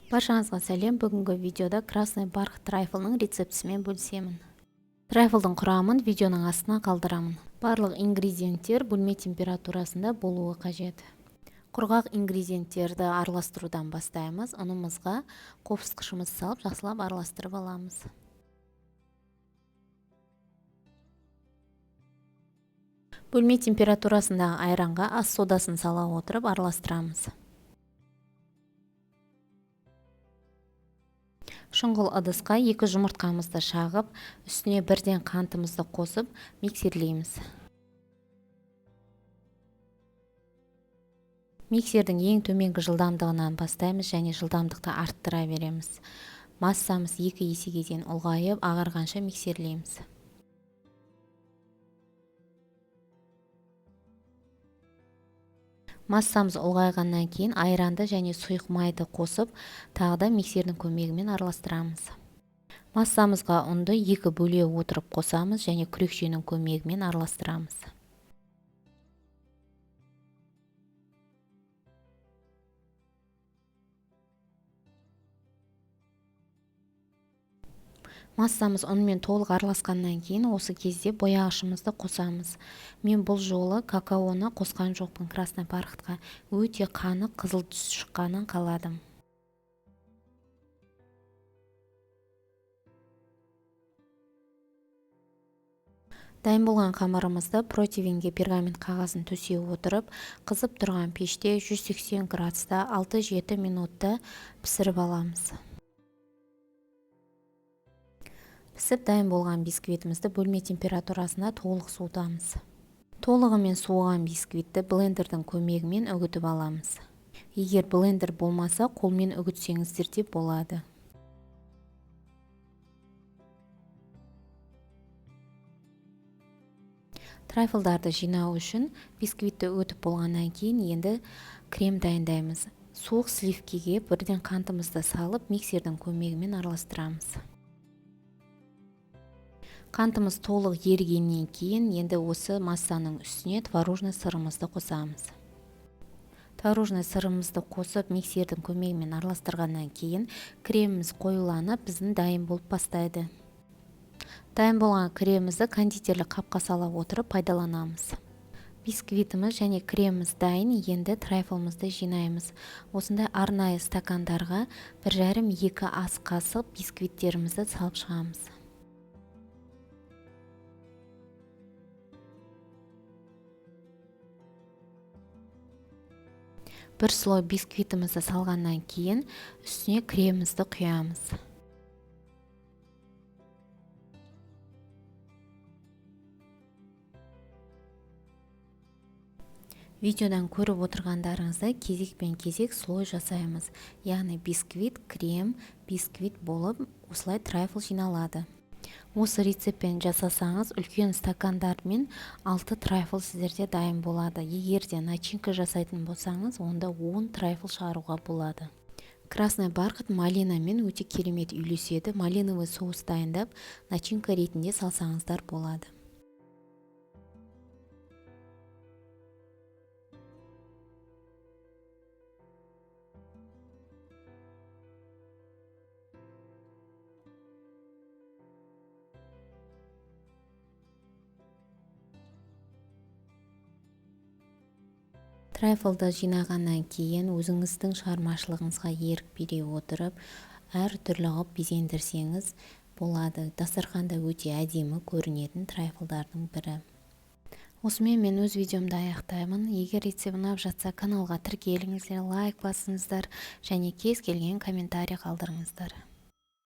Баршаңызға сәлем. Бүгінгі видеода красный бархат трайфлның рецептісімен бөлісемін. Трайфлдың құрамын видеоның астына қалдырамын. Барлық ингредиенттер бөлме температурасында болуы қажет. Құрғақ ингредиенттерді араластырудан бастаймыз. Ұнымызға қопсытқышымыз салып, жақсылап араластырып аламыз. Бөлме температурасындағы айранға ас содасын сала отырып араластырамыз. Шұңғыл ыдысқа 2 жұмыртқамызды шағып, үстіне бірден қантымызды қосып, миксерлейміз. Миксердің ең төменгі жылдамдығынан бастаймыз және жылдамдықты арттыра береміз. Массамыз 2 есеге дейін ұлғайып, ағарғанша миксерлейміз. Массамыз ұлғайғаннан кейін айранды және сұйық майды қосып, тағы да миксердің көмегімен араластырамыз. Массамызға ұнды 2 бөле отырып қосамыз және күрекшенің көмегімен араластырамыз. Массамыз ұнмен толық араласқаннан кейін осы кезде бояғышымызды қосамыз. Мен бұл жолы какаоны қосқан жоқпын красный бархатқа. Өте қанық қызыл түс шыққанын қаладым. Дайын болған қамырымызды противенге пергамент қағазын төсей отырып, қызып тұрған пеште 180 градуста 6-7 минутта пісіріп аламыз. Пісіп дайын болған бисквитімізді бөлме температурасына толық суытамыз. Толығымен суыған бисквитті блендердің көмегімен үгітіп аламыз. Егер блендер болмаса, қолмен үгітсеңіздер де болады. Трайфлдарды жинау үшін бисквитті өтіп болғаннан кейін енді крем дайындаймыз. Суық сливкеге бірден қантымызды салып, миксердің көмегімен араластырамыз. Қантымыз толық ерігеннен кейін енді осы массаның үстіне творожный сырымызды қосамыз. Творожный сырымызды қосып, миксердің көмегімен араластырғаннан кейін креміміз қоюланып, біздің дайын болып бастайды. Дайын болған кремімізді кондитерлік қапқа сала отырып пайдаланамыз. Бисквитіміз және креміміз дайын, енді трайфлымызды жинаймыз. Осындай арнайы стакандарға 1,5-2 ас қасық бисквиттерімізді салып шығамыз. Бір слой бисквитімізді салғаннан кейін үстіне кремімізді құямыз. Видеодан көріп отырғандарыңызды кезекпен кезек слой жасаймыз. Яғни бисквит, крем, бисквит болып, осылай трайфл жиналады. Осы рецептпен жасасаңыз, үлкен стакандармен 6 трайфл сіздерде дайын болады. Егер де начинка жасайтын болсаңыз, онда 10 трайфл шығаруға болады. Красный бархат малинамен өте керемет үйлеседі. Малиновый соус дайындап, начинка ретінде салсаңыздар болады. Трайфлды жинағаннан кейін өзіңіздің шығармашылығыңызға ерік бере отырып, әр түрлі ғып безендірсеңіз болады. Дастарханда өте әдемі көрінетін трайфлдардың бірі. Осымен мен өз видеомды аяқтаймын. Егер рецепт ұнап жатса, каналға тіркеліңіздер, лайк басыңыздар және кез келген комментарий қалдырыңыздар.